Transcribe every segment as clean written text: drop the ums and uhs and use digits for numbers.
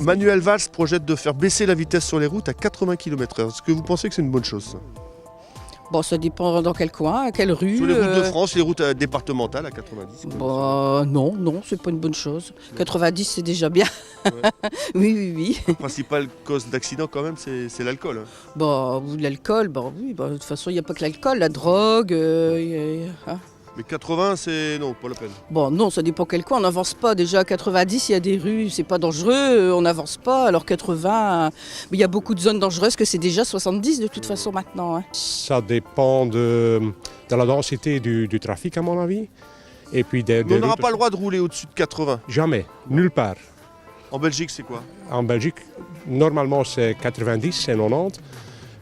Manuel Valls projette de faire baisser la vitesse sur les routes à 80 km/h. Est-ce que vous pensez que c'est une bonne chose ça? Bon, ça dépend dans quel coin, à quelle rue. Sur les routes de France, les routes départementales à 90. Bon, non, c'est pas une bonne chose. 90, c'est déjà bien. Ouais. Oui. La principale cause d'accident quand même, c'est l'alcool. Hein. Bon, l'alcool, oui, de toute façon, il n'y a pas que l'alcool, la drogue. Hein. Mais 80, c'est non, pas la peine. Bon, non, ça dépend quel coin, on n'avance pas. Déjà à 90, il y a des rues, c'est pas dangereux, on n'avance pas. Alors 80, il y a beaucoup de zones dangereuses que c'est déjà 70 de toute façon maintenant. Hein. Ça dépend de la densité du trafic à mon avis. Et puis Mais on n'aura pas le droit de rouler au-dessus de 80. Jamais, nulle part. En Belgique, c'est quoi? En Belgique, normalement c'est 90, c'est 90.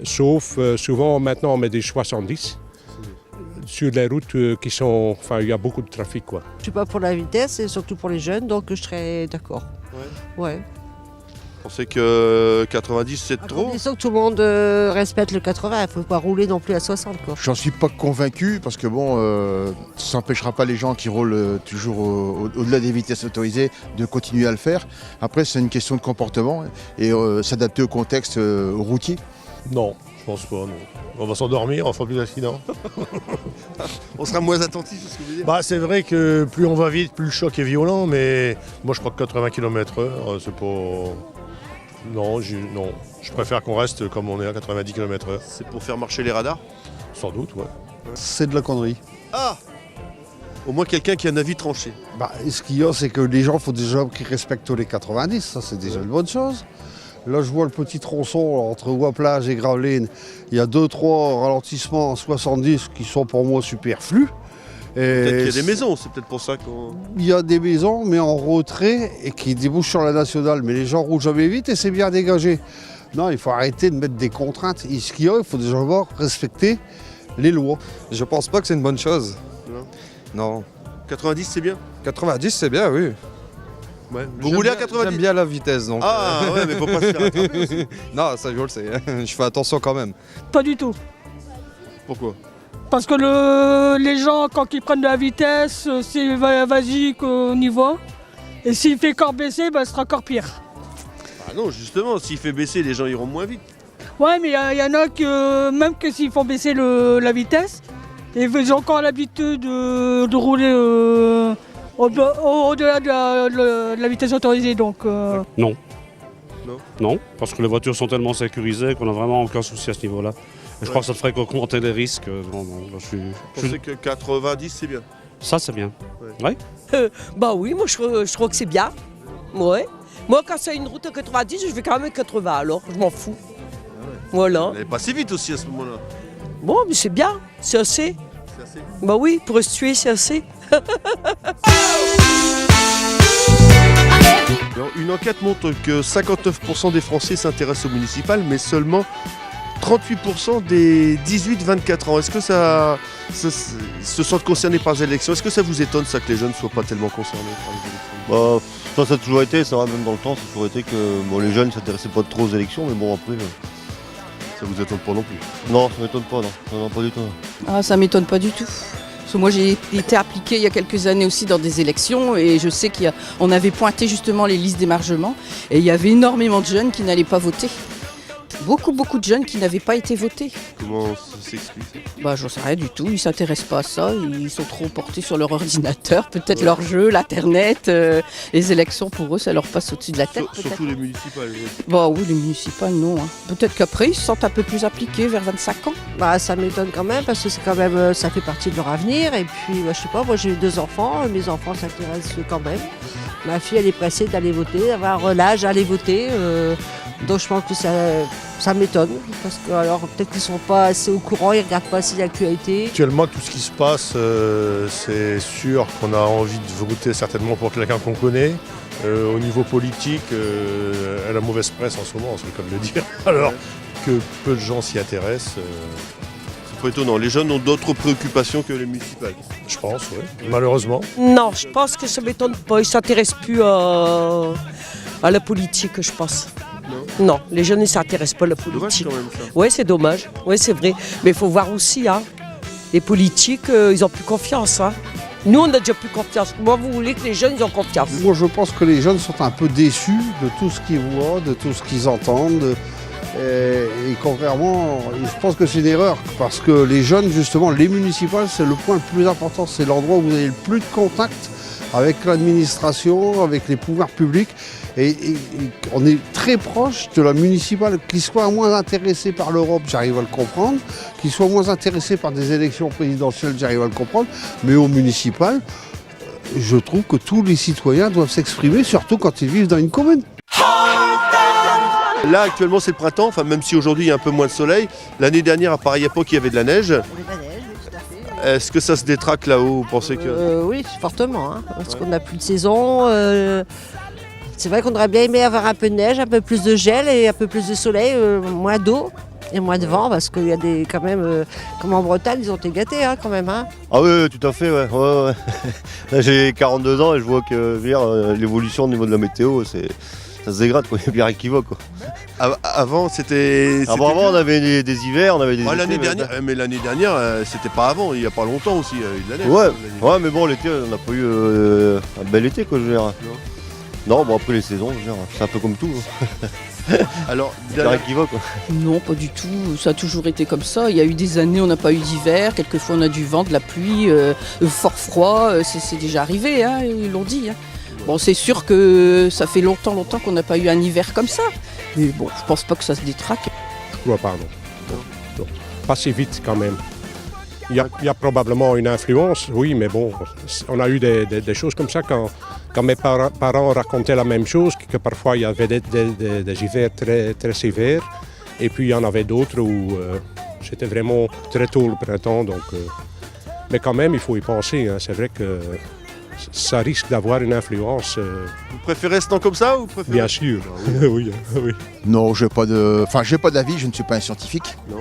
Sauf souvent maintenant on met des 70. Sur les routes qui sont... Enfin, il y a beaucoup de trafic, quoi. Je suis pas pour la vitesse et surtout pour les jeunes, donc je serais d'accord. Ouais. Vous pensez que 90, c'est À trop? condition que tout le monde respecte le 80, il ne faut pas rouler non plus à 60, quoi. J'en suis pas convaincu parce que ça n'empêchera pas les gens qui roulent toujours au-delà des vitesses autorisées de continuer à le faire. Après, c'est une question de comportement et s'adapter au contexte routier. Non, je pense pas, non. On va s'endormir, on fera plus d'accidents. On sera moins attentif, c'est ce que vous voulez dire? C'est vrai que plus on va vite, plus le choc est violent, mais moi je crois que 80 km/h, c'est pas... Non, je préfère qu'on reste comme on est à 90 km/h. C'est pour faire marcher les radars? Sans doute, ouais. C'est de la connerie. Ah! Au moins quelqu'un qui a un avis tranché. Ce qu'il y a, c'est que les gens, il faut déjà qu'ils respectent les 90, ça c'est déjà une bonne chose. Là, je vois le petit tronçon là, entre Ouaplage et Gravelines. Il y a 2-3 ralentissements en 70 qui sont pour moi superflus. Peut-être qu'il y a des maisons, c'est peut-être pour ça qu'on... Il y a des maisons, mais en retrait et qui débouchent sur la nationale. Mais les gens roulent jamais vite et c'est bien dégagé. Non, il faut arrêter de mettre des contraintes. Et ce qu'il y a, il faut déjà respecter les lois. Je pense pas que c'est une bonne chose. Non. 90, c'est bien? 90, c'est bien, oui. Ouais. Vous roulez à 90? J'aime bien la vitesse, donc... Ah ouais, mais faut pas se faire attraper aussi. Non, ça je le sais, je fais attention quand même. Pas du tout. Pourquoi? Parce que les gens, quand ils prennent de la vitesse, c'est vas-y qu'on y va. Et s'il fait encore baisser, ce sera encore pire. Ah non, justement, s'il fait baisser, les gens iront moins vite. Ouais, mais il y en a que, même que s'ils font baisser la vitesse, ils ont encore l'habitude de rouler au-delà de la vitesse autorisée. Donc, Non. Non. Non, parce que les voitures sont tellement sécurisées qu'on n'a vraiment aucun souci à ce niveau-là. Je crois que ça te ferait qu'augmenter les risques. Vous pensez que 90, c'est bien? Ça, c'est bien. Ouais. Oui, moi je trouve que c'est bien. Ouais. Moi, quand c'est une route à 90, je vais quand même à 80, alors je m'en fous. Voilà. Vous n'allez pas si vite aussi à ce moment-là. Bon, mais c'est bien, c'est assez. C'est assez. Oui, pour se tuer, c'est assez. Alors, une enquête montre que 59% des Français s'intéressent au municipal, mais seulement 38% des 18-24 ans. Est-ce que ça se sentent concernés par les élections? Est-ce que ça vous étonne ça que les jeunes ne soient pas tellement concernés par les élections? Ça a toujours été, ça va même dans le temps, ça a toujours été que les jeunes ne s'intéressaient pas trop aux élections, mais bon après... Ça vous étonne pas non plus? Non, ça m'étonne pas, non, pas du tout. Ah, ça m'étonne pas du tout. Parce que moi, j'ai été impliquée il y a quelques années aussi dans des élections et je sais qu'on avait pointé justement les listes d'émargement et il y avait énormément de jeunes qui n'allaient pas voter. Beaucoup de jeunes qui n'avaient pas été votés. Comment ça s'explique ça? J'en sais rien du tout, ils ne s'intéressent pas à ça, ils sont trop portés sur leur ordinateur, peut-être leur jeu, l'internet, les élections pour eux ça leur passe au-dessus de la tête. Surtout les municipales. Oui, les municipales non. Hein. Peut-être qu'après ils se sentent un peu plus impliqués vers 25 ans. Ça m'étonne quand même parce que c'est quand même, ça fait partie de leur avenir. Et puis, je sais pas, moi j'ai 2 enfants, mes enfants s'intéressent quand même. Ma fille elle est pressée d'aller voter, d'avoir l'âge d'aller voter. Donc je pense que ça m'étonne, parce que alors peut-être qu'ils ne sont pas assez au courant, ils ne regardent pas assez l'actualité. Actuellement, tout ce qui se passe, c'est sûr qu'on a envie de voter certainement pour quelqu'un qu'on connaît. Au niveau politique, elle a mauvaise presse en ce moment, c'est le cas de le dire. Alors que peu de gens s'y intéressent. C'est pas étonnant, les jeunes ont d'autres préoccupations que les municipales. Je pense, oui, malheureusement. Non, je pense que ça ne m'étonne pas, ils ne s'intéressent plus à la politique, je pense. Non, les jeunes ne s'intéressent pas à la politique. Dommage quand même ça. Oui, c'est dommage. Oui, c'est vrai. Mais il faut voir aussi, les politiques, ils n'ont plus confiance. Nous, on a déjà plus confiance. Moi, vous voulez que les jeunes, ils ont confiance. Moi, je pense que les jeunes sont un peu déçus de tout ce qu'ils voient, de tout ce qu'ils entendent. Et contrairement, je pense que c'est une erreur. Parce que les jeunes, justement, les municipales, c'est le point le plus important. C'est l'endroit où vous avez le plus de contact avec l'administration, avec les pouvoirs publics. Et on est très proche de la municipale. Qu'ils soient moins intéressés par l'Europe, j'arrive à le comprendre. Qu'ils soient moins intéressés par des élections présidentielles, j'arrive à le comprendre. Mais au municipal, je trouve que tous les citoyens doivent s'exprimer, surtout quand ils vivent dans une commune. Là, actuellement, c'est le printemps, enfin, même si aujourd'hui il y a un peu moins de soleil. L'année dernière, à pareille époque, il y avait de la neige. Est-ce que ça se détraque là-haut? Vous pensez que... Oui, fortement, hein, parce qu'on n'a plus de saison. C'est vrai qu'on aurait bien aimé avoir un peu de neige, un peu plus de gel et un peu plus de soleil, moins d'eau et moins de vent, parce qu'il y a des, quand même, comme en Bretagne, ils ont été gâtés quand même. Hein. Ah oui, tout à fait, ouais. Là, j'ai 42 ans et je vois que l'évolution au niveau de la météo, ça se dégrade, quoi. Il n'y a plus rien qui va, quoi. Avant, c'était... Avant, on avait des hivers, on avait des... l'année dernière, mais l'année dernière, c'était pas avant, il n'y a pas longtemps aussi, il y a eu de la neige. Ouais, mais bon, l'été, on n'a pas eu un bel été, quoi, je veux dire. Non, bon, après les saisons, je veux dire, c'est un peu comme tout. Alors, il n'y a rien qui va, quoi. Non, pas du tout. Ça a toujours été comme ça. Il y a eu des années où on n'a pas eu d'hiver. Quelquefois, on a du vent, de la pluie, fort froid. C'est déjà arrivé, hein, ils l'ont dit. Hein. Bon, c'est sûr que ça fait longtemps qu'on n'a pas eu un hiver comme ça. Mais bon, je pense pas que ça se détraque. Je crois pas, non. Pas si vite quand même. Il y a probablement une influence, oui, mais bon, on a eu des choses comme ça quand mes parents racontaient la même chose, que parfois il y avait des hivers très, très sévères, et puis il y en avait d'autres où c'était vraiment très tôt le printemps. Donc, mais quand même, il faut y penser, hein, c'est vrai que ça risque d'avoir une influence. Vous préférez ce temps comme ça ou préférez... Bien sûr, oui. Non, j'ai pas d'avis, je ne suis pas un scientifique. Non.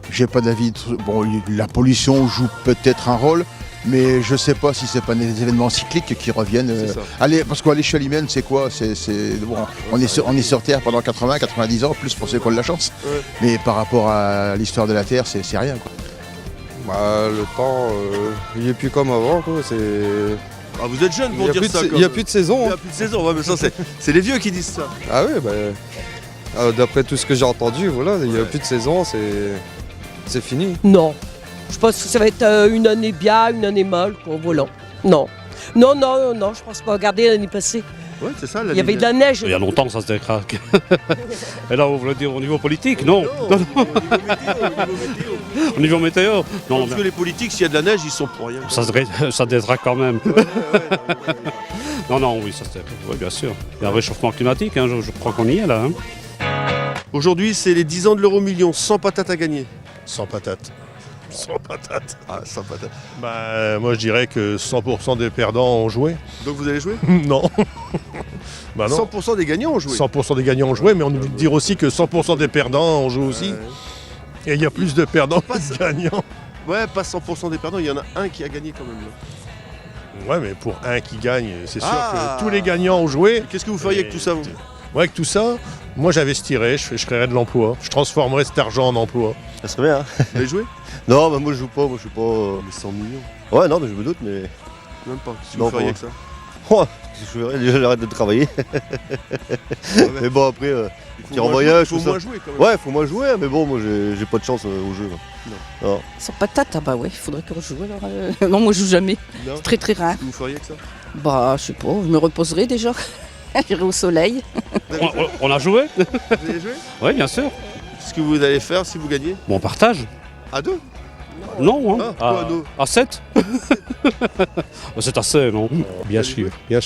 J'ai pas d'avis. Bon, la pollution joue peut-être un rôle, mais je sais pas si c'est pas des événements cycliques qui reviennent. Allez, parce qu'à l'échelle humaine, c'est quoi? Bon, on est sur Terre pendant 80-90 ans, plus pour ceux qui ont de la chance. Ouais. Mais par rapport à l'histoire de la Terre, c'est rien, quoi. Bah, le temps, il n'est plus comme avant, quoi. Ah, vous êtes jeune pour dire ça. Il n'y a plus de saison. Il n'y a plus de saison, ouais, mais ça, c'est les vieux qui disent ça. Ah oui, bah, d'après tout ce que j'ai entendu, voilà, il n'y a plus de saison, c'est fini. Non. Je pense que ça va être une année bien, une année mal, quoi, voilà. Non, je pense pas. Regardez l'année passée. Ouais, c'est ça. Il y avait de la neige. Il y a longtemps, ça se décraque. Et là, vous voulez dire au niveau politique? Non. Au niveau météo? Non. Parce que les politiques, s'il y a de la neige, ils sont pour rien. Ça détraque quand même. Non, oui, ça se détraque. Oui, bien sûr. Il y a un réchauffement climatique, hein, je crois qu'on y est là. Hein. Aujourd'hui, c'est les 10 ans de l'euro-million, 100 patates à gagner. 100 patates. 100 patates. Ah, 100 patates. Bah, moi, je dirais que 100% des perdants ont joué. Donc vous allez jouer? Non. Bah non. 100% des gagnants ont joué. 100% des gagnants ont joué, mais on oublie de dire aussi que 100% des perdants ont joué aussi. Et il y a plus de perdants que de gagnants. Ouais, pas 100% des perdants, il y en a un qui a gagné quand même. Là. Ouais, mais pour un qui gagne, c'est sûr que tous les gagnants ont joué. Qu'est-ce que vous feriez avec tout ça, vous? Ouais, avec tout ça, moi j'investirais, je créerais de l'emploi. Je transformerais cet argent en emploi. Ça serait bien. Hein. Vous allez jouer? Non, bah moi je joue pas, moi je suis pas... Mais 100 millions. Ouais, non, mais je me doute, mais... Même pas, qu'est-ce que vous feriez avec ça? Oh, je ferais, déjà j'arrête de travailler. Mais bon, après, petit en voyage, faut moins jouer quand même. Ouais, faut moins jouer, mais bon, moi j'ai pas de chance au jeu. Non. Sans patate, ah bah ouais, il faudrait que je joue alors. Non, moi je joue jamais. C'est très très rare. Qu'est-ce que vous feriez avec ça? Bah, je sais pas, je me reposerai déjà. J'irai au soleil. On a joué? Vous allez jouer? Oui, bien sûr. Qu'est-ce que vous allez faire si vous gagnez? Bon, on partage. À 2? Non, hein. À 7. 7 assez, non? Bien sûr. On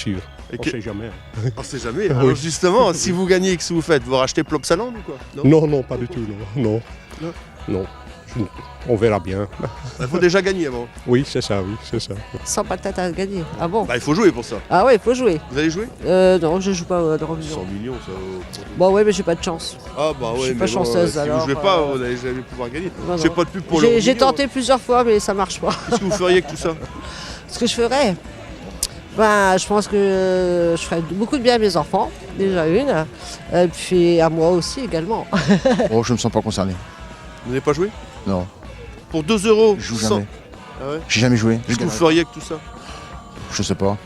sait jamais. On sait jamais. Alors justement, si vous gagnez, qu'est-ce que vous faites? Vous rachetez Plopsaland ou quoi? Non, pas du tout, non. On verra bien. Il faut déjà gagner avant. Oui, c'est ça. 100 patates à gagner. Ah bon? Bah il faut jouer pour ça. Ah ouais, il faut jouer. Vous allez jouer? Non, je joue pas à l'Eurovision. 100 millions, ça... Bon ouais, mais j'ai pas de chance. Ah bah ouais, je suis mais pas chanceuse, si alors, vous jouez pas, vous n'allez jamais pouvoir gagner. Non. J'ai pas de pub pour l'Eurovision. J'ai tenté plusieurs fois, mais ça marche pas. Qu'est-ce que vous feriez avec tout ça? Ce que je ferais? Ben, je pense que je ferais beaucoup de bien à mes enfants, déjà une, et puis à moi aussi également. Oh, je me sens pas concerné. Vous n'avez pas joué? Non. Pour 2 €? Je joue jamais. Ah ouais? J'ai jamais joué. Qu'est-ce que vous feriez avec tout ça? Je sais pas.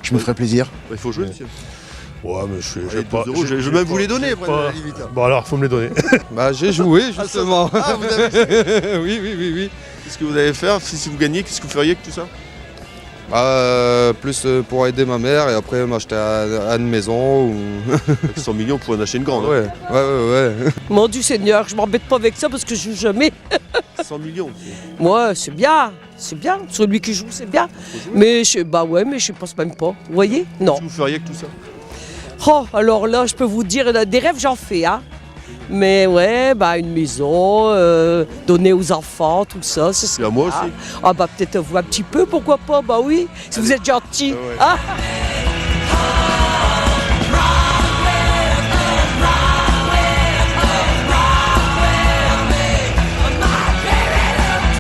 Je me ferais plaisir. Il faut jouer, monsieur. Ouais, mais je Allez, 12 euros, je vais même vous les donner, après, à la limite. Bon, alors, faut me les donner. Bah, j'ai joué justement. Ah, vous avez... oui. Qu'est-ce que vous allez faire si vous gagnez? Qu'est-ce que vous feriez avec tout ça? Plus pour aider ma mère et après m'acheter une maison ou... Avec 100 millions, on pourrait en acheter une grande. Ouais. Mon Dieu Seigneur, je m'embête pas avec ça parce que je joue jamais. 100 millions. Moi, c'est bien. Celui qui joue, c'est bien. Mais je pense même pas. Vous voyez? Non. Qu'est-ce que vous feriez avec tout ça? Oh, alors là, je peux vous dire, des rêves, j'en fais, hein. Mais ouais, une maison, donner aux enfants, tout ça, c'est ça. Et à moi aussi. Ah bah peut-être vous un petit peu, pourquoi pas, bah oui, si vous êtes gentil. Ouais. Ah